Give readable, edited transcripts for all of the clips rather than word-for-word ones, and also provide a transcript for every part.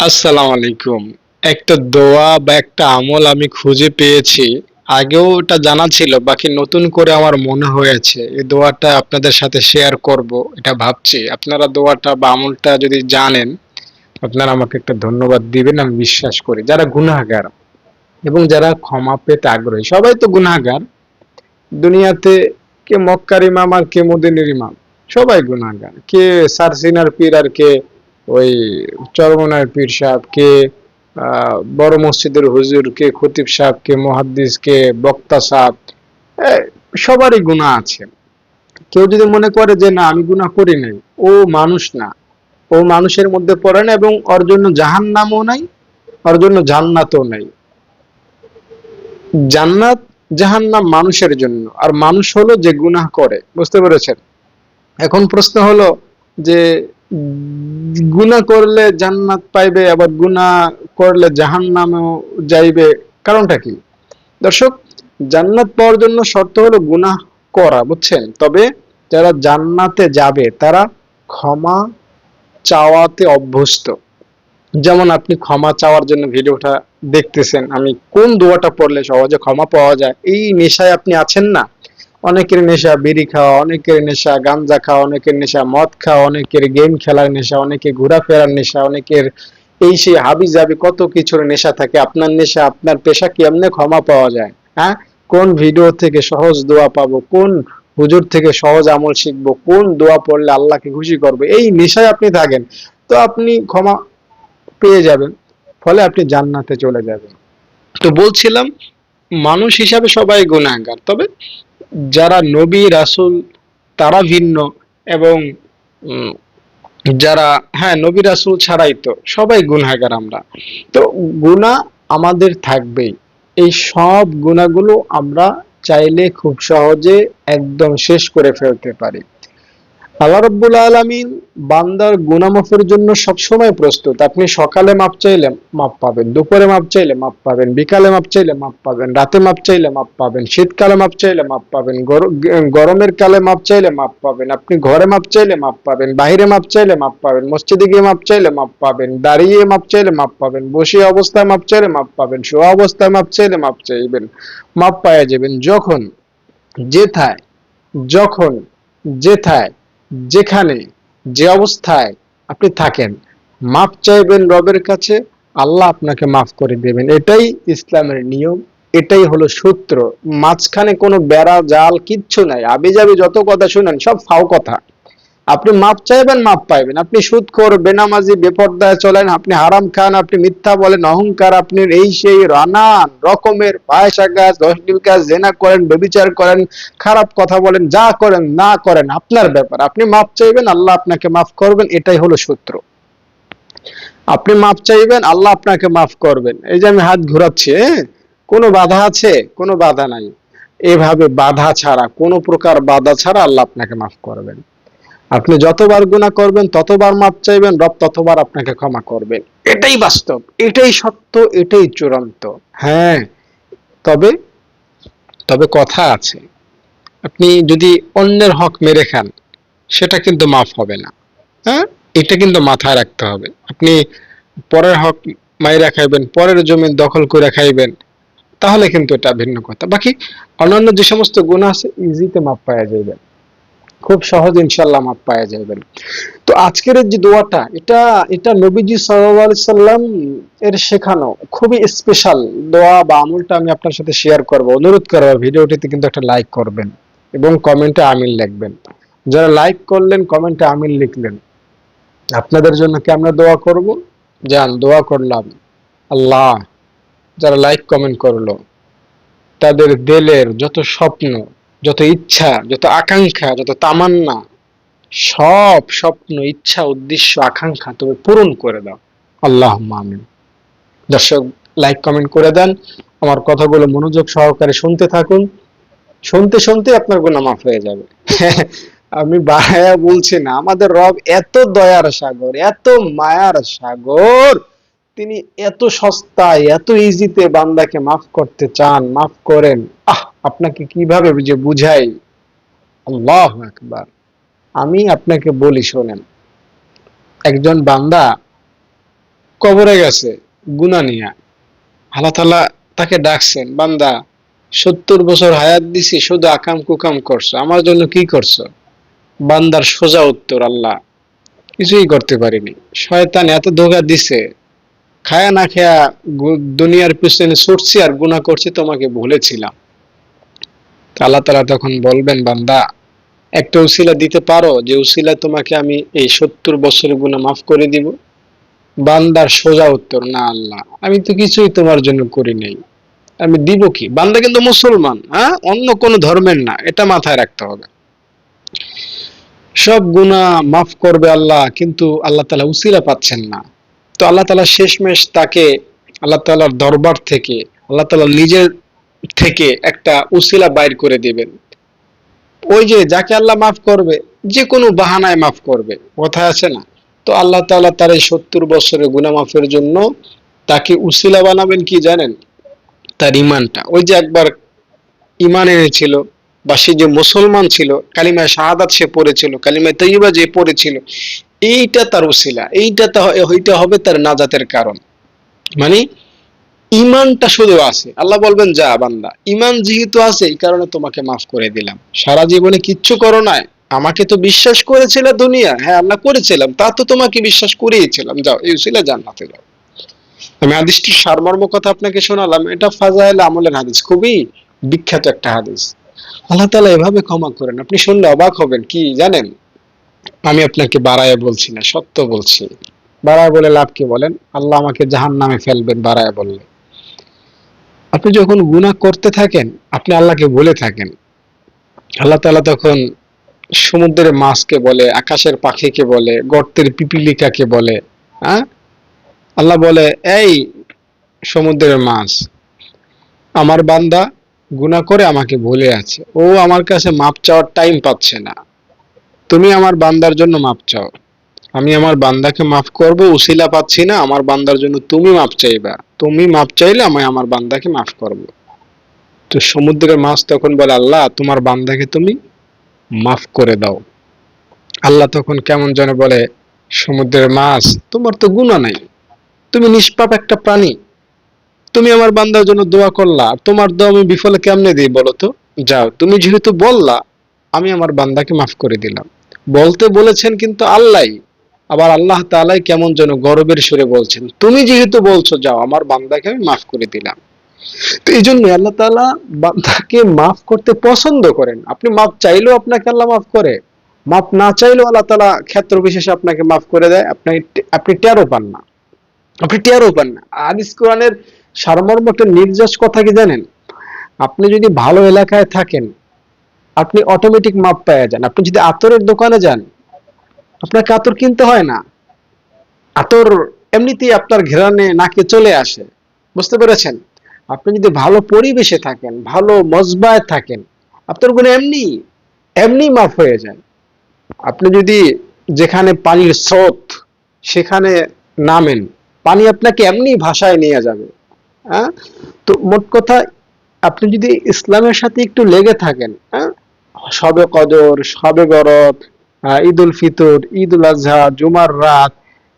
আসসালামু আলাইকুম। একটা দোয়া বা একটা আমল আমি খুঁজে পেয়েছি। আগেও ওটা জানা ছিল, বাকি নতুন করে আমার মনে হয়েছে এই দোয়াটা আপনাদের সাথে শেয়ার করব, এটা ভাবছি। আপনারা দোয়াটা বা আমলটা যদি জানেন, আপনারা আমাকে একটা ধন্যবাদ দিবেন, আমি বিশ্বাস করি। যারা গুনাহগার এবং যারা ক্ষমা পেতে আগ্রহী, সবাই তো গুনাহগার দুনিয়াতে। কে মক্কার ইমাম আর কে মদিনের ইমাম, সবাই গুনাহগার। কে সারসিনার পীর আর কে ওই চরমনার পীর সাহেব, কে বড় মসজিদের হুজুর, কে খতিব সাহেব, কে মুহাদ্দিস, কে বক্তা সাহেব, এ, সবারই গুনাহ আছে। কেউ যদি মনে করে যে না আমি গুনাহ করি নাই, ও মানুষ না, ও মানুষের মধ্যে পড়ে না, এবং ওর জন্য জাহান্নামও নাই, ওর জন্য জান্নাতও নাই। জান্নাত জাহান্নাম মানুষের জন্য, আর মানুষ হলো যে গুনাহ করে। বুঝতে পেরেছেন? এখন প্রশ্ন হলো যে গুনাহ করলে জান্নাত পাইবে, আবার গুনাহ করলে জাহান্নামেও যাইবে, কারণটা কি? দর্শক, জান্নাত পাওয়ার জন্য শর্ত হলো গুনাহ করা, বুঝছেন? তবে যারা জান্নাতে যাবে তারা ক্ষমা চাওয়াতে অভ্যস্ত। যেমন আপনি ক্ষমা চাওয়ার জন্য ভিডিওটা দেখতেছেন, আমি কোন দোয়াটা পড়লে সহজে ক্ষমা পাওয়া যায়, এই নেশায় আপনি আছেন না? অনেকের নেশা বিড়ি খাওয়া, অনেকের নেশা গাঞ্জা খাওয়া, অনেকের নেশা মদ খাওয়া, অনেকের গেম খেলার নেশা, অনেকে ঘোরাফেরার নেশা, অনেকের এই সেই হাবি জাবি কত কিছুর নেশা থাকে। আপনার নেশা, আপনার পেশা, কেমনে ক্ষমা পাওয়া যায়? হ্যাঁ, কোন ভিডিও থেকে সহজ দোয়া পাবো, কোন হুজুর থেকে সহজ আমল শিখবো, কোন দোয়া পড়লে আল্লাহকে খুশি করবে, এই নেশায় আপনি থাকেন, তো আপনি ক্ষমা পেয়ে যাবেন, ফলে আপনি জান্নাতে চলে যাবেন। তো বলছিলাম, মানুষ হিসাবে সবাই গুনাহগার, তবে যারা নবী রাসূল তারা ভিন্ন। এবং উম, যারা, হ্যাঁ, নবী রাসূল ছাড়াই তো সবাই গুনাহগার আমরা। তো গুনাহ আমাদের থাকবেই। এই সব গুনাহগুলো আমরা চাইলে খুব সহজে একদম শেষ করে ফেলতে পারি। আল্লাহ রাব্বুল আলামিন বান্দার গুনাহ মাফের জন্য সবসময় প্রস্তুত। আপনি সকালে মাপ চাইলে মাপ পাবেন, দুপুরে মাপ চাইলে মাপ পাবেন, বিকালে মাপ চাইলে মাপ পাবেন, রাতে মাপ চাইলে মাপ পাবেন, শীতকালে মাপ চাইলে মাপ পাবেন, গরমের কালে মাপ চাইলে মাপ পাবেন, আপনি ঘরে মাপ চাইলে মাপ পাবেন, বাহিরে মাপ চাইলে মাপ পাবেন, মসজিদে গিয়ে মাপ চাইলে মাপ পাবেন, দাঁড়িয়ে মাপ চাইলে মাপ পাবেন, বসে অবস্থায় মাপ চাইলে মাপ পাবেন, শোয়া অবস্থায় মাপ চাইলে মাপ চাইবেন, মাপ পাওয়া যাবেন। যখন, যেথায়, যখন, যেথায়, যেখানে, যে অবস্থায় আপনি থাকেন, মাপ চাইবেন রবের কাছে, আল্লাহ আপনাকে মাফ করে দেবেন। এটাই ইসলামের নিয়ম, এটাই হলো সূত্র। মাঝখানে কোনো বেড়া জাল কিচ্ছু নাই। আবিজাবি যত কথা শুনেন সব ফাও কথা। আপনি মাপ চাইবেন, মাপ পাইবেন। আপনি সুদখোর, বেনামাজি, বেপরদায় চলেন, আপনি হারাম খান, আপনি মিথ্যা বলেন, অহংকার, আপনি এই সেই নানান রকমের ফাহেসা কাজ, অশ্লীল কাজ, জেনা করেন, ব্যভিচার করেন, খারাপ কথা বলেন, যা করেন না করেন আপনার ব্যাপার। আপনি মাপ চাইবেন, আল্লাহ আপনাকে মাফ করবেন, এটাই হলো সূত্র। আপনি মাপ চাইবেন, আল্লাহ আপনাকে মাফ করবেন। এই যে আমি হাত ঘুরাচ্ছি, হ্যাঁ, কোনো বাধা আছে? কোনো বাধা নাই। এভাবে বাধা ছাড়া, কোনো প্রকার বাধা ছাড়া আল্লাহ আপনাকে মাফ করবেন। আপনি যতবার গুনাহ করবেন ততবার মাপ চাইবেন, রব ততবার আপনাকে ক্ষমা করবেন। এটাই বাস্তব, এটাই সত্য, এটাই চূড়ান্ত। হ্যাঁ, তবে তবে কথা আছে। আপনি যদি অন্যের হক মেরে খান, সেটা কিন্তু মাফ হবে না। হ্যাঁ, এটা কিন্তু মাথায় রাখতে হবে। আপনি পরের হক মাইরা খাইবেন, পরের জমি দখল করে খাইবেন, তাহলে কিন্তু এটা ভিন্ন কথা। বাকি অন্যান্য যে সমস্ত গুনাহ আছে, ইজিতে মাপ পাওয়া যাবে, খুব সহজ ইনশাল্লাহ মাপ পাওয়া যাবেন। তো আজকের যে দোয়াটা, এটা এটা নবীজি সাল্লাল্লাহু আলাইহি সাল্লাম এর শেখানো খুবই স্পেশাল দোয়া বা আমলটা আমি আপনার সাথে শেয়ার করব। অনুরোধ করব ভিডিওটিতে কিন্তু একটা লাইক করবেন এবং কমেন্টে আমিন লিখবেন। যারা লাইক করলেন, কমেন্টে আমিন লিখলেন, আপনাদের জন্য কি আমরা দোয়া করব? যান, দোয়া করলাম। আল্লাহ, যারা লাইক কমেন্ট করলো, তাদের দিলের যত স্বপ্ন, যত ইচ্ছা, যত আকাঙ্ক্ষা, যত তামান্না, সব স্বপ্ন, ইচ্ছা, উদ্দেশ্য, আকাঙ্ক্ষা তুমি পূরণ করে দাও। আল্লাহুম্মা আমিন। দর্শক, লাইক কমেন্ট করে দেন, আমার কথাগুলো মনোযোগ সহকারে শুনতে থাকুন। শুনতে শুনতে আপনার গুনাহ মাফ হয়ে যাবে। আমি বাড়ায়া বলছি না, আমাদের রব এত দয়ার সাগর, এত মায়ার সাগর, তিনি এত সস্তায়, এত ইজিতে বান্দাকে মাফ করতে চান। মাফ করেন। আপনাকে কিভাবে যে বুঝাই! আল্লাহু আকবার। আমি আপনাকে বলি, শোনেন। একজন বান্দা কবরে গেছে গুনাহ নিয়া, আল্লাহ তাআলা তাকে ডাকছেন, বান্দা 70 বছর হায়াত দিছি, শুধু আকাম কুকাম করছো, আমার জন্য কি করছো? বান্দার সোজা উত্তর, আল্লাহ কিছুই করতে পারিনি। শয়তান এত ধোঁকা দিছে, খায়া না খায়া দুনিয়ার পিছনে ছুটছি আর গুনাহ করছি, তোমাকে ভুলেছিলাম। আল্লাহ তাআলা তখন বলবেন, বান্দা একটা উসিলা দিতে পারো যে উসিলা তোমাকে আমি এই 70 বছরের গুনাহ মাফ করে দিব? বান্দার সোজা উত্তর, না আল্লাহ, আমি তো কিছুই তোমার জন্য করি নাই, আমি দিব কি? বান্দা কিন্তু মুসলমান, হ্যাঁ, অন্য কোন ধর্মের না, এটা মাথায় রাখতে হবে। সব গুনাহ মাফ করবে আল্লাহ, কিন্তু আল্লাহ তাআলা উসিলা পাচ্ছেন না। তো আল্লাহ তাআলা শেষমেশ তাকে আল্লাহ তাআলার দরবার থেকে, আল্লাহ তাআলা নিজের থেকে একটা উসিলা বাইর করে দিবেন। ওই যে যাকে আল্লাহ মাফ করবে, যে কোনো বাহানায় মাফ করবে, কথা আছে না? তো আল্লাহ তাআলা তার এই 70 বছরের গুনাহ মাফের জন্য তাকে উসিলা বানাবেন কি জানেন? তার ইমানটা। ওই যে একবার ইমান এনেছিল, বা সে যে মুসলমান ছিল, কালিমায়ে শাহাদাত সে পড়েছিল, কালিমায়ে তাইয়্যিবা যে পড়েছিল, এইটা তার উসিলা, এইটা হইতে হবে তার নাজাতের কারণ। মানে ইমানটা শুধু আছে, আল্লাহ বলবেন যা বান্দা, ইমান যেহেতু আছে এই কারণে তোমাকে মাফ করে দিলাম। সারা জীবনে কিচ্ছু করো নাই, আমাকে তো বিশ্বাস করেছিলে দুনিয়া, হ্যাঁ আল্লাহ করেছিলাম, তা তো তোমাকে বিশ্বাস করিয়েছিলাম, যাও এই উসিলা জান্নাতে যাও। আমি হাদিসটির সারমর্ম কথা আপনাকে শোনালাম, এটা ফাজাইল আমলের হাদিস, খুবই বিখ্যাত একটা হাদিস। আল্লাহ তাআলা এভাবে ক্ষমা করেন, আপনি শুনলে অবাক হবেন। কি জানেন, আমি আপনাকে বাড়ায় বলছি না, সত্য বলছি। বাড়ায় বলে লাভ কি বলেন? আল্লাহ আমাকে জাহান্নামে ফেলবেন বাড়ায় বললে। আপনি যখন গুনাহ করতে থাকেন, আপনি আল্লাহকে বলে থাকেন, আল্লাহ তাআলা তখন সমুদ্রের মাছকে বলে, আকাশের পাখিকে বলে, গর্তের পিপিলিকাকে বলে, হ্যাঁ, আল্লাহ বলে, এই সমুদ্রের মাছ, আমার বান্দা গুনাহ করে আমাকে ভুলে আছে, ও আমার কাছে মাপ চাওয়ার টাইম পাচ্ছে না, তুমি আমার বান্দার জন্য মাপ চাও, আমি আমার বান্দাকে মাফ করব, উসিলা পাচ্ছি না, আমার বান্দার জন্য তুমি মাপ চাইবা, তুমি মাপ চাইলে আমি আমার বান্দাকে মাফ করব। তো সমুদ্রের মাছ তখন বলে, আল্লাহ তোমার বান্দাকে তুমি মাফ করে দাও। আল্লাহ তখন কেমন যেন বলে, সমুদ্রের মাছ, তোমার তো গুনাহ নাই, তুমি নিষ্পাপ একটা প্রাণী, তুমি আমার বান্দার জন্য দোয়া করলা, আর তোমার দোয়া আমি বিফলে কেমনে দিই বলো তো? যাও, তুমি যেহেতু বললা, আমি আমার বান্দাকে মাফ করে দিলাম। বলতে বলেছেন কিন্তু আল্লাহই, আবার আল্লাহ তাআলাই কেমন যেন গর্বের সুরে বলছেন, তুমি যেহেতু বলছো যাও, আমার বান্দাকে আমি মাফ করে দিলাম। তো এই জন্য আল্লাহ তাআলা বান্দাকে মাফ করতে পছন্দ করেন। আপনি মাফ চাইলেও আপনাকে আল্লাহ মাফ করে, মাফ না চাইলেও আল্লাহ তাআলা ক্ষেত্র বিশেষে আপনাকে মাফ করে দেয়, আপনি টেরও পান না, আপনি টেরও পান না। হাদিস কোরআনের সারমর্ম একটা নির্যাস কথা কি জানেন? আপনি যদি ভালো এলাকায় থাকেন, আপনি অটোমেটিক মাপ পেয়ে যান। আপনি যদি আতরের দোকানে যান, আপনাকে আতর কিনতে হয় না, আতর এমনিতেই আপনার ঘ্রাণে নাকে চলে আসে। বুঝতে পেরেছেন? আপনি যদি ভালো পরিবেশে থাকেন, ভালো মজবায় থাকেন, আপনার গুলো এমনি এমনি মাফ হয়ে যায়। আপনি যদি যেখানে পানির স্রোত, সেখানে নামেন, পানি আপনাকে এমনি ভাষায় নিয়ে যাবে। হ্যাঁ, তো মোট কথা, আপনি যদি ইসলামের সাথে একটু লেগে থাকেন, হ্যাঁ, শবে কদর, শবে বরত, ঈদ উল ফিতর, ঈদ উল আজহা, জুমার রাত,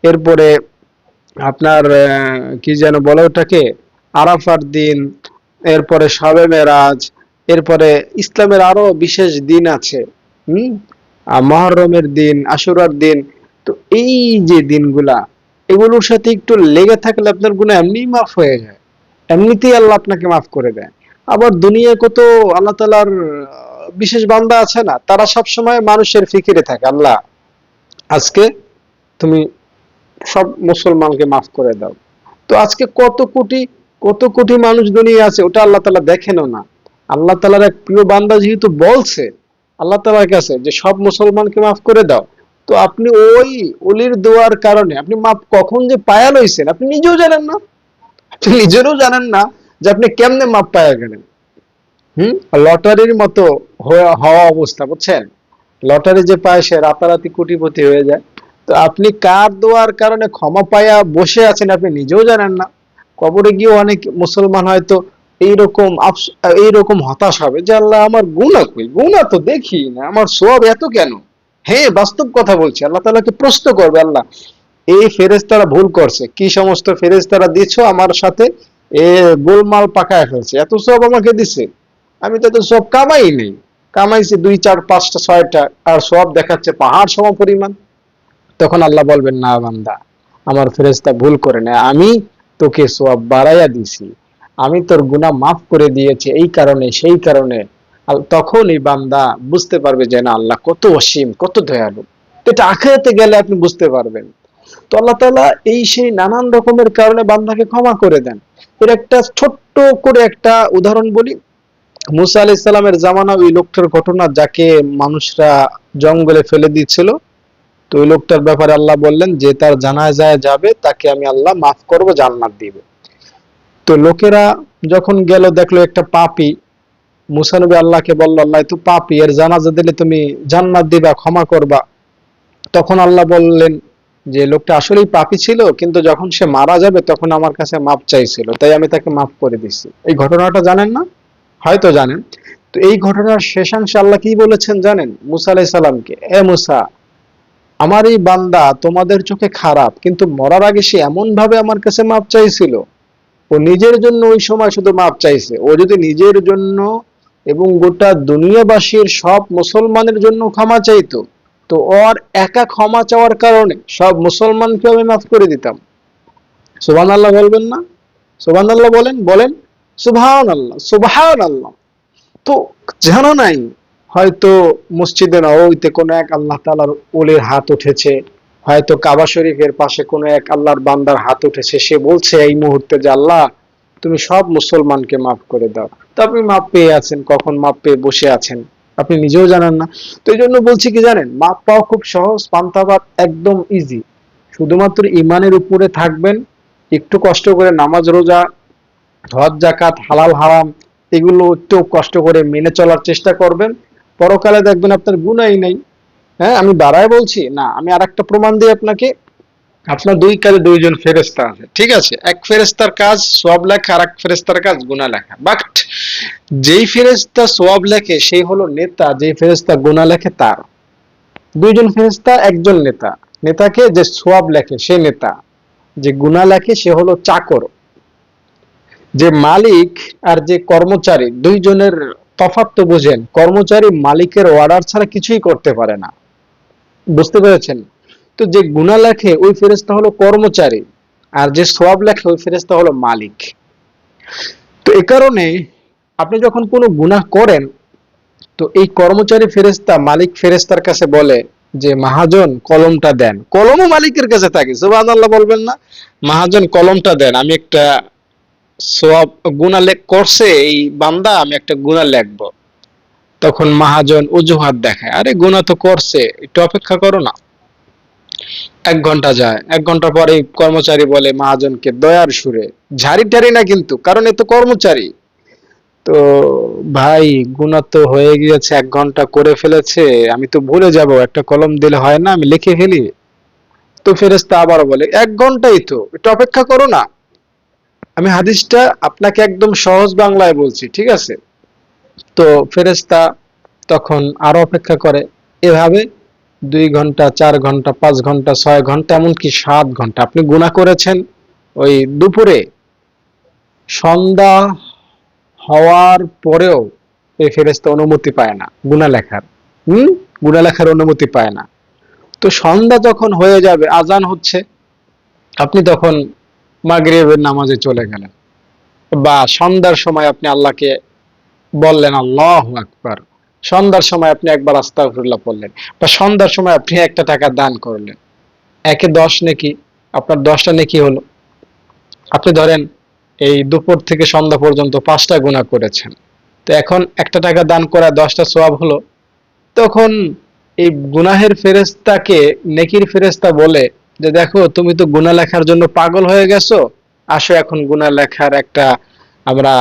এরপরে আপনার কি যেন বলে ওটাকে, আরাফার দিন, এরপরে শবে মেরাজ, এরপরে ইসলামের আরো বিশেষ দিন আছে, হুম, মহররমের দিন, আশুরার দিন। তো এই যে দিনগুলা, এগুলোর সাথে একটু লেগে থাকলে আপনার গুনাহ এমনিই মাফ হয়ে যায়, এমনিতেই আল্লাহ আপনাকে মাফ করে দেয়। আবার দুনিয়ায় কত আল্লাহ তাআলার বিশেষ বান্দা আছে না, তারা সব সময় মানুষের ফিকিরে থাকে, আল্লাহ আজকে তুমি সব মুসলমানকে মাফ করে দাও। তো আজকে কত কোটি মানুষ দুনিয়া আছে, ওটা আল্লাহ তাআলা দেখেনও না। আল্লাহ তাআলার এক প্রিয় বান্দা যেহেতু বলছে আল্লাহ তাআলার কাছে যে সব মুসলমানকে মাফ করে দাও, তো আপনি ওই ওলির দোয়ার কারণে আপনি মাফ কখন যে পায়া লইছেন আপনি নিজেও জানেন না, আপনি নিজেরও জানেন না যে আপনি কেমনে মাপ পায়া গেলেন। লটারির মতো হওয়া অবস্থা, বুঝছেন? লটারি যে পায় সে রাতারাতি কোটিপতি হয়ে যায়। তো আপনি কার দোয়ার কারণে ক্ষমা পায়া বসে আছেন আপনি নিজেও জানেন না। কবরে গিয়ে অনেক মুসলমান হয়তো এইরকম এইরকম হতাশ হবে যে আল্লাহ আমার গুনাহ কই, গুনাহ তো দেখি না, আমার সওয়াব এত কেন? হ্যাঁ, বাস্তব কথা বলছি, আল্লাহ তাআলাকে প্রশ্ন করবে, আল্লাহ এই ফেরেশতারা ভুল করছে, কি সমস্ত ফেরেশতারা দিছো আমার সাথে এ গোলমাল পাকায় ফেলছে, এত সব আমাকে দিছে, আমি তো এত সব কামাই নেই, কামাইছি 2 4 5 টা 6টা, আর সব দেখাচ্ছে পাহাড় সম পরিমাণ। তখন আল্লাহ বলবেন, না বান্দা, আমার ফেরেশতা ভুল করে না, আমি তোকে সওয়াব বাড়াইয়া দিছি, আমি তোর গুনাহ মাফ করে দিয়েছি এই কারণে সেই কারণে। তখন এই বান্দা বুঝতে পারবে যে না, আল্লাহ কত অসীম, কত দয়ালু। তো এটা আখিরাতে গেলে আপনি বুঝতে পারবেন। তো আল্লাহ তাআলা এই সেই নানান রকমের কারণে বান্দাকে ক্ষমা করে দেন। এর একটা ছোট্ট করে একটা উদাহরণ বলি। মুসা আলাইহিস সালামের জামানা, ওই লোকটার ঘটনা, যাকে মানুষরা জঙ্গলে ফেলে দিচ্ছিল। তো ওই লোকটার ব্যাপারে আল্লাহ বললেন যে তার জানাজায় যাবে, তাকে আমি আল্লাহ মাফ করব, জান্নাত দিব। তো লোকেরা যখন গেল, দেখলো একটা পাপী। মুসা নবী আল্লাহকে বলল, আল্লাহ তো পাপী, এর জানাজা দিলে তুমি জান্নাত দিবা, ক্ষমা করবা। তখন আল্লাহ বললেন যে লোকটা আসলেই পাপী ছিল, কিন্তু যখন সে মারা যাবে তখন আমার কাছে মাপ চাইছিল, তাই আমি তাকে মাফ করে দিছি। এই ঘটনাটা জানেন না? হয়তো জানেন। তো এই ঘটনার শেষাংশে আল্লাহ কি বলেছেন জানেন মুসা আলাইহিস সালামকে? এ মুসা, আমার এই বান্দা তোমাদের চোখে খারাপ, কিন্তু মরার আগে সে এমন ভাবে আমার কাছে মাপ চাইছিল, ও নিজের জন্য ওই সময় শুধু মাপ চাইছে। ও যদি নিজের জন্য এবং গোটা দুনিয়াবাসীর সব মুসলমানের জন্য ক্ষমা চাইতো, তো ওর একা ক্ষমা চাওয়ার কারণে সব মুসলমানকে আমি মাফ করে দিতাম। সুবহানাল্লাহ বলবেন না? সুবহানাল্লাহ বলেন, বলেন সুবহানাল্লাহ, সুবহানাল্লাহ। তো জানো নাই, হয়তো মসজিদে নববীতে কোনো এক আল্লাহ তাআলার ওলির হাত উঠেছে, হয়তো কাবা শরীফের পাশে কোনো এক আল্লাহর বান্দার হাত উঠেছে, সে বলছে এই মুহূর্তে যে আল্লাহ তুমি সব মুসলমানকে মাফ করে দাও। তো আপনি মাপ পেয়ে আছেন, কখন মাপ পেয়ে বসে আছেন আপনি নিজেও জানেন না। তো এই জন্য বলছি কি জানেন, মাপ পাওয়া খুব সহজ, পান্তাভাত একদম ইজি। শুধুমাত্র ইমানের উপরে থাকবেন, একটু কষ্ট করে নামাজ রোজা হজ জাকাত হালাল হারাম এগুলো একটু কষ্ট করে মেনে চলার চেষ্টা করবেন, পরকালে দেখবেন আপনার গুনাহই নেই। হ্যাঁ, আমি দাঁড়ায় বলছি না, আমি আরেকটা প্রমাণ দিই আপনাকে। আপনার দুই কাজে দুইজন ফেরেশতা আছে, ঠিক আছে? এক ফেরেশতার কাজ সওয়াব লেখা, আর এক ফেরেশতার কাজ গুনাহ লেখা। বাট যেই ফেরেশতা সওয়াব লেখে সেই হলো নেতা, যেই ফেরেশতা গুনাহ লেখে তার। দুইজন ফেরেশতা, একজন নেতা। নেতাকে যে সওয়াব লেখে সে নেতা, যে গুনাহ লেখে সে হলো চাকর। যে মালিক আর যে কর্মচারী, দুইজনের তফাৎ তো বুঝেন। কর্মচারী মালিকের অর্ডার ছাড়া কিছুই করতে পারে না, বুঝতে পেরেছেন? তো যে গুনাহ লেখে ওই ফেরেশতা হলো কর্মচারী, আর যে সওয়াব লেখে ওই ফেরেশতা হলো মালিক। তো এ কারণে আপনি যখন কোনো গুনাহ করেন, তো এই কর্মচারী ফেরেশতা মালিক ফেরেশতার কাছে বলে যে মহাজন কলমটা দেন, কলমও মালিকের কাছে থাকে। সুবহানাল্লাহ বলবেন না? মহাজন কলমটা দেন, আমি একটা সওয়াব গুনাহ করছে এই বান্দা, আমি একটা গুনাহ লিখবো। তখন মহাজন অজুহাত দেখায়, আরে গুনাহ তো করছে, একটু অপেক্ষা করো না। 1 ঘন্টা যায়, 1 ঘন্টা পরে কর্মচারী বলে মহাজনকে দয়ার সুরে, ঝাড়ি টারি না কিন্তু, কারণ এ তো কর্মচারী। তো ভাই, গুনাহ তো হয়ে গিয়েছে, 1 ঘন্টা করে ফেলেছে, আমি তো ভুলে যাব, একটা কলম দিলে হয় না, আমি লিখে ফেলি। তো ফেরেশতা আবার বলে 1 ঘন্টাই তো, একটু অপেক্ষা করো না। আমি হাদিসটা আপনাকে একদম সহজ বাংলায় বলছি, ঠিক আছে? তো ফেরেশতা তখন আরো অপেক্ষা করে। এভাবে 2 ঘন্টা, 4 ঘন্টা, 5 ঘন্টা, 6 ঘন্টা, এমনকি 7 ঘন্টা আপনি গুনাহ করেছেন। ওই দুপুরে সন্ধ্যা হওয়ার পরেও এই ফেরেশতা অনুমতি পায় না গুনাহ লেখার। হুম, গুনাহ লেখার অনুমতি পায় না। তো সন্ধ্যা যখন হয়ে যাবে, আজান হচ্ছে, আপনি তখন মাগরিবের নামাজে চলে গেলেন, বা সন্ধ্যার সময় আপনি আল্লাহকে বললেন আল্লাহু আকবার, সন্ধ্যার সময় আপনি একবার আস্তাগফিরুল্লাহ পড়লেন, বা সন্ধ্যার সময় আপনি একটা টাকা দান করলেন, একে 10 নেকি, আপনার 10টা নেকি হলো। আপনি ধরেন এই দুপুর থেকে সন্ধ্যা পর্যন্ত 5টা গুনাহ করেছেন, তো এখন একটা টাকা দান করা 10টা সওয়াব হলো। তখন এই গুনাহের ফেরেশতাকে নেকির ফেরেশতা বলে যে দেখো, তুমি তো গুনাহ লেখার জন্য পাগল হয়ে গেছো, আসো এখন গুনাহ লেখার একটা আমরা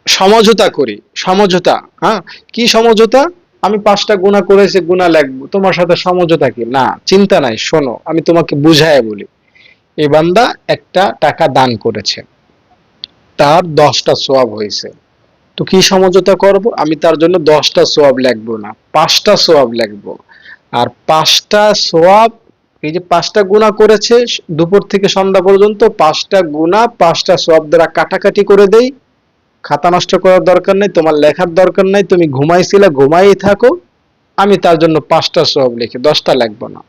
সমঝোতা করি। সমঝোতা, হ্যাঁ? কি সমঝোতা? আমি 5টা গুনাহ করেছি, গুনাহ লিখবো, তোমার সাথে সমঝোতা কি? না, চিন্তা নাই, শোনো আমি তোমাকে বুঝায় বলি। এই বান্দা একটা টাকা দান করেছে, তার 10টা সওয়াব হয়েছে। তো কি সমঝোতা করব? আমি তার জন্য 10টা সওয়াব লিখবো না, 5টা সওয়াব লিখবো। আর 5টা সওয়াব এই যে 5টা গুনাহ করেছে দুপুর থেকে সন্ধ্যা পর্যন্ত, 5টা গুনাহ 5টা সওয়াব দ্বারা কাটাকাটি করে দেই। খাতা নষ্ট করার দরকার নেই, তোমার লেখার দরকার নাই, তুমি ঘুমাইছিলে ঘুমাই থাকো, আমি তার জন্য 5টা সওয়াব লিখি, 10টা লিখবো না।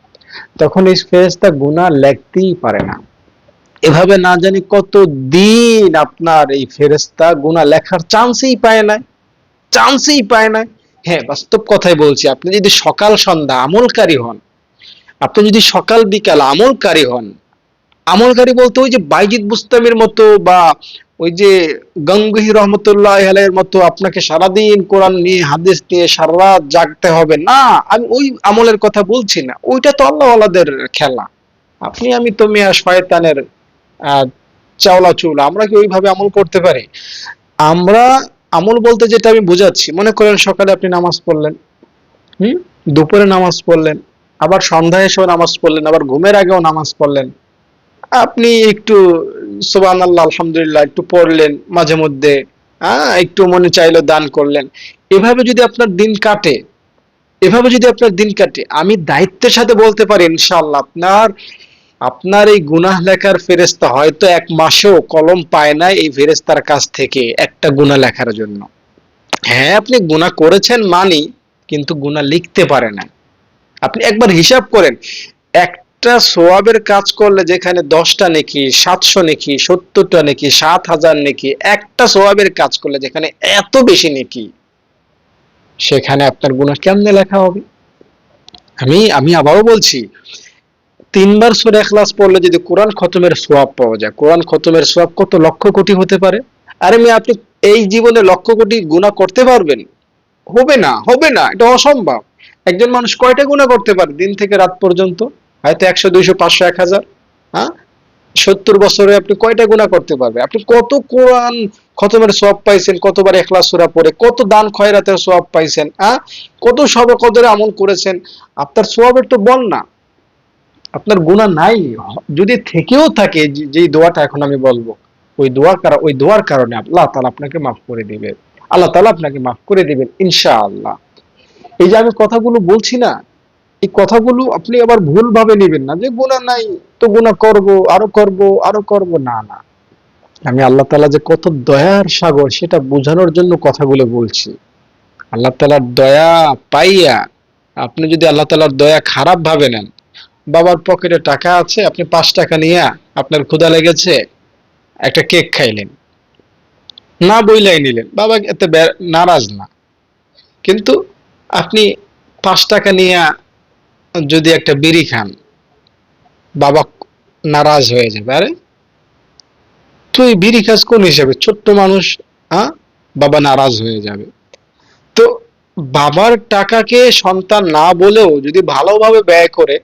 তখন এই ফেরেশতা গুনাহ লিখতেই পারে না। এভাবে না জানি কত দিন আপনার এই ফেরেশতা গুনাহ লেখার চান্সই পায় না। হ্যাঁ, বাস্তব কথাই বলছি, আপনি যদি সকাল সন্ধ্যা আমলকারী হন, আপনি যদি সকাল বিকাল আমলকারী হন, আমলকারী বলতে ওই যে বাইজিদ বুস্তামির মতো বা ওই যে গঙ্গোহী রহমতুল্লাহ আলাইহির মতো আপনাকে সারাদিন কোরআন নিয়ে হাদিস নিয়ে সারা রাত জাগতে হবে না, আমি ওই আমলের কথা বলছি না, ওইটা তো আল্লাহওয়ালাদের খেলা। আপনি আমি তো মিয়া শয়তানের আহ চাওলা চুল, আমরা কি ওইভাবে আমল করতে পারি? আমরা আমল বলতে যেটা আমি বুঝাচ্ছি, মনে করেন সকালে আপনি নামাজ পড়লেন, হুম, দুপুরে নামাজ পড়লেন, আবার সন্ধ্যায় এসেও নামাজ পড়লেন, আবার ঘুমের আগেও নামাজ পড়লেন, আপনি একটু সুবহানাল্লাহ আলহামদুলিল্লাহ একটু পড়লেন মাঝে মধ্যে, একটু মনে চাইলো দান করলেন। এভাবে যদি আপনার দিন কাটে, আমি দায়িত্বের সাথে বলতে পারি ইনশাআল্লাহ আপনার আপনার এই গুনাহ লেখার ফেরেশতা হয়তো 1 মাসেও কলম পায় না এই ফেরেশতার কাছ থেকে একটা গুনাহ লেখার জন্য। হ্যাঁ, আপনি গুনাহ করেছেন মানি, কিন্তু গুনাহ লিখতে পারে না। আপনি একবার হিসাব করেন, একটা সোয়াবের কাজ করলে যেখানে 10টা নেকি, 700 নেকি, 70টা নেকি, 7,000 নেকি, একটা সোয়াবের কাজ করলে যেখানে এত বেশি নেকি, সেখানে আপনার গুনাহ কেমনে লেখা হবে? আমি আবারও বলছি, 3 বার সূরা ইখলাস পড়লে যদি কোরআন খতমের সোয়াব পাওয়া যায়, কোরআন খতমের সোয়াব কত লক্ষ কোটি হতে পারে। আরে মেয়ে, আপনি এই জীবনে লক্ষ কোটি গুনাহ করতে পারবেন? হবে না, এটা অসম্ভব। একজন মানুষ কয়টা গুনাহ করতে পারে দিন থেকে রাত পর্যন্ত? হয়তো 100, 200, 500, 1000। হ্যাঁ, 70 বছরে আপনি কয়টা গুনাহ করতে পারবেন? আপনি কত কোরআন খতমের সওয়াব পাইছেন, কতবার ইখলাস সূরা পড়ে, কত দান খয়রাতের সওয়াব পাইছেন, কত সবে কদরে আমল করেছেন, আপনার সওয়াবের তো বন্যা। আপনার গুনাহ নাই, যদি থেকেও থাকে, যেই দোয়াটা এখন আমি বলবো, ওই দোয়ার কারণে আল্লাহ তাআলা আপনাকে মাফ করে দিবেন। আল্লাহ তাআলা আপনাকে মাফ করে দিবেন ইনশাআল্লাহ। এই যে আমি কথাগুলো বলছি না, এই কথাগুলো আপনি আবার ভুল ভাবে নেবেন না যে গুনাহ নাই তো গুনাহ করব, আরো করব, না। আমি আল্লাহ তাআলা যে কত দয়ার সাগর সেটা বোঝানোর জন্য কথাগুলো বলছি। আল্লাহ তাআলার দয়া পাইয়া আপনি যদি আল্লাহ তাআলার দয়া খারাপ ভাবে নেন, বাবার পকেটে টাকা আছে, আপনি 5 টাকা নিয়ে আপনার ক্ষুধা লেগেছে, একটা কেক খাইলেন, না বইলাই নিলেন, বাবা এতে নারাজ না। কিন্তু আপনি 5 টাকা নিয়ে যদি একটা বিড়ি খান, বাবা নারাজ হয়ে যাবে। আরে তুই বিড়ি খাস কোন হিসাবে, ছোট্ট মানুষ, হ্যাঁ, বাবা নারাজ হয়ে যাবে। তো বাবার টাকাকে সন্তান না বলেও যদি ভালোভাবে ব্যয় করে,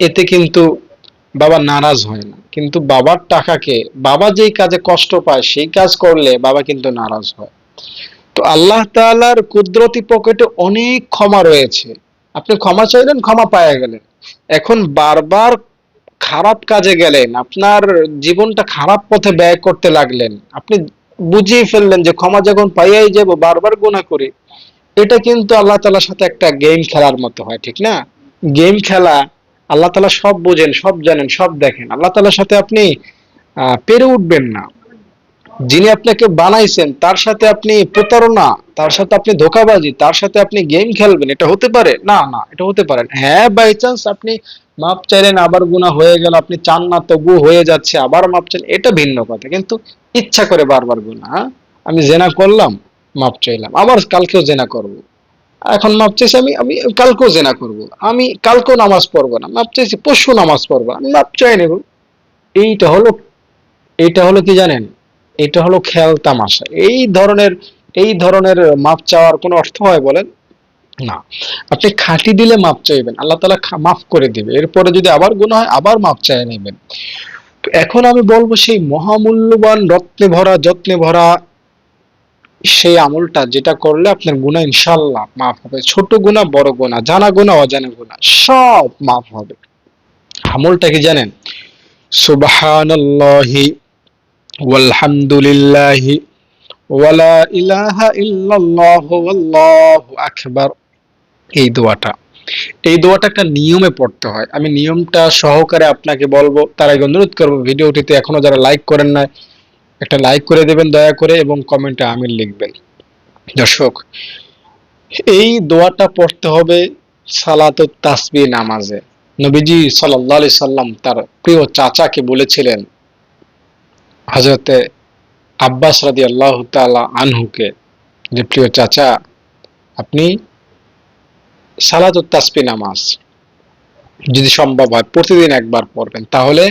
এতে কিন্তু বাবা নারাজ হয় না। কিন্তু বাবার টাকাকে বাবা যেই কাজে কষ্ট পায় সেই কাজ করলে বাবা কিন্তু নারাজ হয়। তো আল্লাহ তাআলার কুদরতি পকেটে অনেক ক্ষমা রয়েছে। আপনি ক্ষমা চাইলেন, ক্ষমা পাওয়া গেলেন। এখন বারবার খারাপ কাজে গেলেন, আপনার জীবনটা খারাপ পথে ব্যয় করতে লাগলেন, আপনি বুঝিয়ে ফেললেন যে ক্ষমা যখন পাইয়াই যাব বারবার গুনাহ করি, এটা কিন্তু আল্লাহ তাআলার সাথে একটা গেম খেলার মতো হয়, ঠিক না? গেম খেলা, আল্লাহ তাআলা সব বোঝেন, সব জানেন, সব দেখেন, আল্লাহ তাআলার সাথে আপনি পেরে উঠবেন না। যিনি আপনাকে বানাইছেন তার সাথে আপনি প্রতারণা, তার সাথে আপনি ধোঁকাবাজি, তার সাথে আপনি গেম খেলবেন, এটা হতে পারে? না, এটা হতে পারে না। হ্যাঁ, বাই চান্স আপনি মাপ চাইলেন, আবার গুনাহ হয়ে গেল, আপনি চান না তবু হয়ে যাচ্ছে, আবার মাপ চাইলেন, এটা ভিন্ন কথা। কিন্তু ইচ্ছা করে বারবার গুনাহ, আমি জেনা করলাম, মাপ চাইলাম, আবার কালকেও জেনা করব, এখন মাপ চাইছি, আমি আমি কালকেও জেনা করব, আমি কালকেও নামাজ পড়বো না, মাপ চাইছি পরশু নামাজ পড়বো না, আমি মাপ চাই নেব। এইটা হলো এইটা হলো কি জানেন? এটা হলো খেয়াল তামাশা। এই ধরনের মাপ চাওয়ার কোনো অর্থ হয় বলেন? না। আপনি খাঁটি দিলে মাপ চাইবেন, আল্লাহ তাআলা মাফ করে দিবে। এরপরে যদি আবার গুনাহ হয় আবার মাপ চাইয়ে নেবেন। তো এখন আমি বলবো সেই মহামূল্যবান রত্নে ভরা যত্নে ভরা সেই আমলটা যেটা করলে আপনার গুনাহ ইনশাআল্লাহ মাফ হবে। ছোট গুনাহ, বড় গুনাহ, জানা গুনাহ, অজানা গুনাহ সব মাফ হবে। আমলটা কি জানেন? সুবহানাল্লাহি ওয়ালহামদুলিল্লাহি ওয়ালা ইলাহা ইল্লাল্লাহু ওয়াল্লাহু আকবার, এই দোয়াটা এই দোয়াটা একটা নিয়মে পড়তে হয়। আমি নিয়মটা সহকারে আপনাকে বলবো, তার আগে অনুরোধ করবো ভিডিওটিতে এখনো যারা লাইক করেন না একটা লাইক করে দেবেন দয়া করে, এবং কমেন্টে আমিন লিখবেন। দর্শক, এই দোয়াটা পড়তে হবে সালাতুত তাসবিহ নামাজে। নবীজি সাল্লাল্লাহু আলাইহি সাল্লাম তার প্রিয় চাচাকে বলেছিলেন, হযরতে আব্বাস রাদিয়াল্লাহু তাআলা আনহুকে, যে প্রিয় চাচা, আপনি সালাতুত তাসবিহ নামাজ যদি সম্ভব হয় প্রতিদিন একবার পড়বেন, তাহলে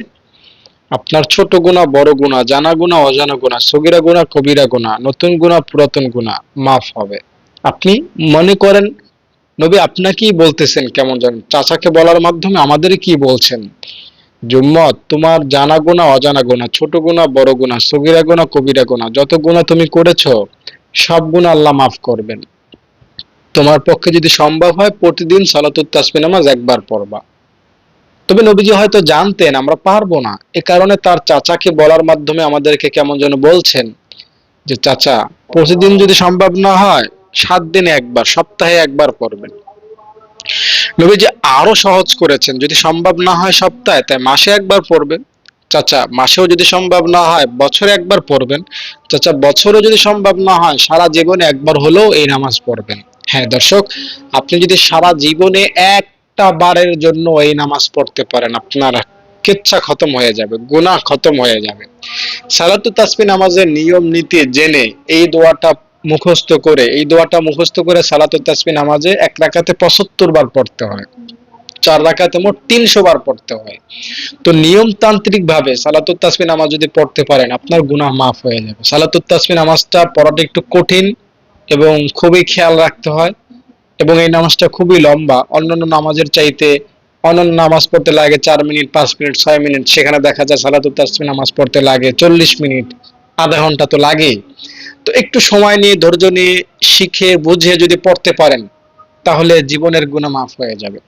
আপনার ছোট গুনাহ বড় গুনাহ, জানা গুনাহ অজানা গুনাহ, সগীরা গুনাহ কবিরা গুনাহ, নতুন গুনাহ পুরাতন গুনাহ মাফ হবে। আপনি মনে করেন নবী আপনাকেই বলতেছেন, কেমন জানেন চাচাকে বলার মাধ্যমে আমাদের কি বলছেন, জুম্মত তোমার জানা গুনাহ অজানা গুনাহ, ছোট গুনাহ বড় গুনাহ, সগীরা গুনাহ কবিরা গুনাহ, যত গুনাহ তুমি করেছো সব গুনাহ আল্লাহ মাফ করবেন। তোমার পক্ষে যদি সম্ভব হয় প্রতিদিন সালাতুত তাসবিহ নামাজ একবার পড়বা। তবে নবীজি হয়তো জানতেন আমরা পারবো না, এ কারণে তার চাচাকে বলার মাধ্যমে আমাদেরকে কেমন যেন বলছেন যে চাচা প্রতিদিন যদি সম্ভব না হয় 7 দিনে একবার, সপ্তাহে একবার পড়বেন। নবীজি আরো সহজ করেছেন, যদি সম্ভব না হয় সপ্তাহে, তাই মাসে একবার পড়বেন। চাচা মাসেও যদি সম্ভব না হয় বছরে একবার পড়বেন। চাচা বছরও যদি সম্ভব না হয় সারা জীবনে একবার হলেও এই নামাজ পড়বেন। হ্যাঁ দর্শক, আপনি যদি সারা জীবনে একটা বারের জন্য এই নামাজ পড়তে পারেন, আপনার কিচ্ছা খতম হয়ে যাবে, গুনাহ খতম হয়ে যাবে। সালাতুত তাসবিহ নামাজের নিয়ম নীতি জেনে এই দোয়াটা মুখস্থ করে সালাতুত তাসবিহ নামাজে এক রাকাতে 75 বার পড়তে হয়, 4 রাকাতে মোট 300 বার পড়তে হয়। তো নিয়মতান্ত্রিক ভাবে সালাতুত তাসবিহ নামাজ যদি পড়তে পারেন আপনার গুনাহ মাফ হয়ে যাবে। সালাতুত তাসবিহ নামাজটা পড়াটা একটু কঠিন এবং খুবই খেয়াল রাখতে হয়, এবং এই নামাজটা খুবই লম্বা। অন্যান্য নামাজের চাইতে অন্যান্য নামাজ পড়তে লাগে 4 মিনিট, 5 মিনিট, 6 মিনিট, সেখানে দেখা যায় সালাতুত তাসবিহ নামাজ পড়তে লাগে 40 মিনিট, আধা ঘন্টা তো লাগেই। তো একটু সময় নিয়ে ধৈর্য নিয়ে শিখে বুঝে যদি পড়তে পারেন তাহলে জীবনের গুনাহ মাফ হয়ে যাবে।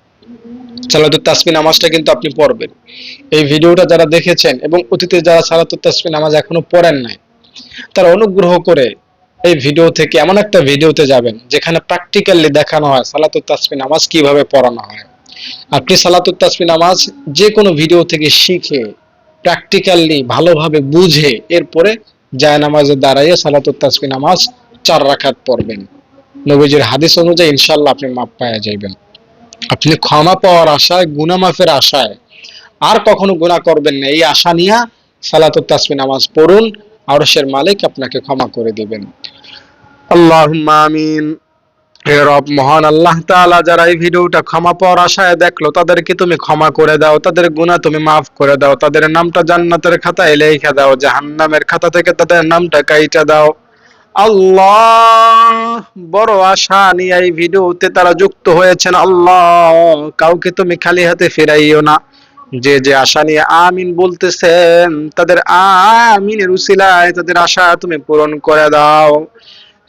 সালাতুত তাসবিহ নামাজটা কিন্তু আপনি পড়বেন। এই ভিডিওটা যারা দেখেছেন এবং অতীতে যারা সালাতুত তাসবিহ নামাজ এখনো পড়েন নাই, তারা অনুগ্রহ করে এই ভিডিও থেকে এমন একটা ভিডিওতে যাবেন যেখানে প্র্যাকটিক্যালি দেখানো হয় সালাতুত তাসবিহ নামাজ কিভাবে পড়ানো হয়। আপনি সালাতুত তাসবিহ নামাজ যে কোনো ভিডিও থেকে শিখে প্র্যাকটিক্যালি ভালোভাবে বুঝে এরপরে জায়নামাজে দাঁড়াইয়ে সালাতুত তাসবিহ নামাজ 4 রাকাত পড়বেন। নবীজির হাদিস অনুযায়ী ইনশাআল্লাহ আপনি মাপ পাওয়া যাবেন। আপনি ক্ষমা পাওয়ার আশায়, গুনাহ মাফের আশায় আর কখনো গুনাহ করবেন না, এই আশা নিয়ে সালাতুত তাসবিহ নামাজ পড়ুন, আরশের মালিক আপনাকে ক্ষমা করে দিবেন। আল্লাহুম্মা আমিন। হে রব মহান আল্লাহ তাআলা, যারা এই ভিডিওটা ক্ষমা পাওয়ার আশায় দেখলো তাদেরকে তুমি ক্ষমা করে দাও, তাদের গুনাহ তুমি মাফ করে দাও, তাদের নামটা জান্নাতের খাতায় লিখে দাও, জাহান্নামের খাতা থেকে তাদের নামটা কাইটা দাও। আল্লাহ, বড় আশা নিয়ে এই ভিডিওতে তারা যুক্ত হয়েছেন, আল্লাহ কাউকে তুমি খালি হাতে ফিরাইও না। যে যে আশা নিয়ে আমিন বলতেছেন তাদের আমিনের উসিলায় তাদের আশা তুমি পূরণ করে দাও।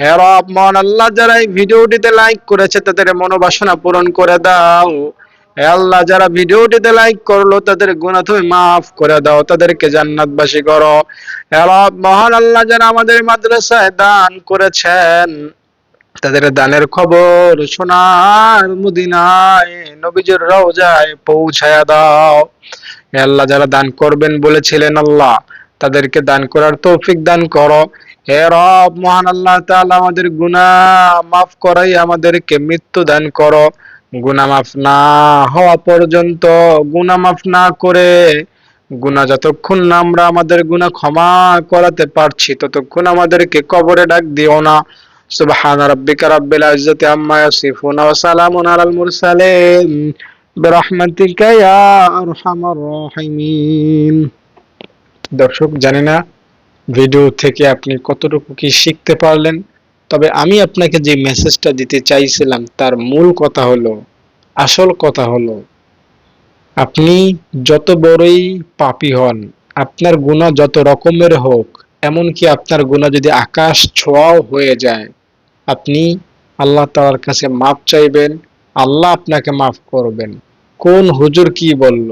হে রব মহান আল্লাহ, যারা এই ভিডিওটিতে লাইক করেছে তাদের মনোবাসনা পূরণ করে দাও। হে আল্লাহ, যারা ভিডিওটিতে লাইক করলো তাদের গুনাহ তুমি মাফ করে দাও, তাদেরকে জান্নাতবাসী করো। হে রব মহান আল্লাহ, যারা আমাদের মাদ্রাসায় দান করেছেন তাদের দানের খবর সোনার মদিনায় নবীজির রওজায় পৌঁছায়া দাও। হে আল্লাহ, যারা দান করবেন বলেছিলেন আল্লাহ তাদেরকে দান করার তৌফিক দান করো। হে রব মহান আল্লাহ তাআলা, আমাদের গুনাহ মাফ করাই আমাদেরকে মৃত্যু দান করো। গুনাহ মাফ না হওয়া পর্যন্ত, গুনাহ মাফ না করে, গুনাহ যতক্ষণ না আমরা আমাদের গুনাহ ক্ষমা করাতে পারছি ততক্ষণ আমাদেরকে কবরে ডাক দিও না। সুবহান রাব্বিকা রাব্বিল ইজ্জাতি আম্মা ইয়াসিফুন ওয়া সালামুন আলাল মুরসালিন বিরহমাতিকা ইয়া আরহামার রাহিমিন। দর্শক, জানি না ভিডিও থেকে আপনি কতটুকু কি শিখতে পারলেন, তবে আমি আপনাকে যে মেসেজটা দিতে চাইছিলাম তার মূল কথা হলো, আসল কথা হলো, আপনি যত বড়ই পাপী হন, আপনার গুনাহ যত রকমের হোক, এমনকি আপনার গুনাহ যদি আকাশ ছোঁয়াও হয়ে যায়, আপনি আল্লাহ তাআলার কাছে মাফ চাইবেন, আল্লাহ আপনাকে মাফ করবেন। কোন হুজুর কি বলল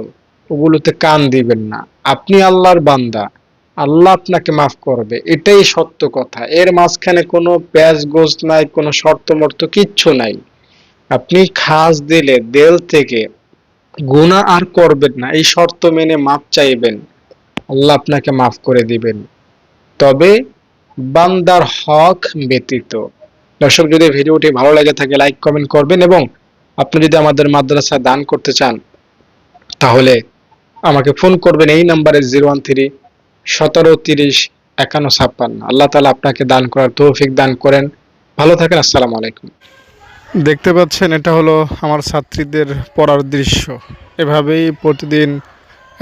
ওগুলোতে কান দিবেন না, আপনি আল্লাহর বান্দা, আল্লাহ আপনাকে মাফ করবে, এটাই সত্য কথা। এর মাঝখানে কোনো প্যাঁচ গোছ নাই, কোনো শর্ত মর্ত কিচ্ছু নাই। আপনি খাস দিলে দিল থেকে গুনাহ আর করবেন না, এই শর্ত মেনে মাপ চাইবেন, আল্লাহ আপনাকে মাফ করে দিবেন, তবে বান্দার হক ব্যতীত। দর্শক, যদি ভিডিওটি ভালো লেগে থাকে লাইক কমেন্ট করবেন, এবং আপনি যদি আমাদের মাদ্রাসা দান করতে চান তাহলে আমাকে ফোন করবেন এই নাম্বারে 013-1730-5156। আল্লাহ তাআলা আপনাকে দান করার তৌফিক দান করেন। ভালো থাকেন। আসসালামু আলাইকুম। দেখতে পাচ্ছেন, এটা হলো আমার ছাত্রীদের পড়ার দৃশ্য। এভাবেই প্রতিদিন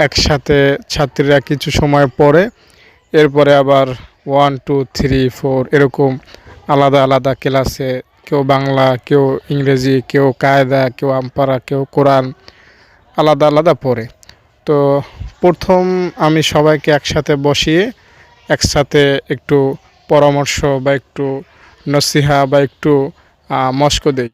একসাথে ছাত্রীরা কিছু সময় পড়ে, এরপরে আবার 1 2 3 4 এরকম আলাদা আলাদা ক্লাসে, কেউ বাংলা, কেউ ইংরেজি, কেউ কায়দা, কেউ আমপারা, কেউ কোরআন, আলাদা আলাদা পড়ে। তো প্রথম আমি সবাইকে একসাথে বসিয়ে একসাথে একটু পরামর্শ বা একটু নসিহা বা একটু মশক দেই।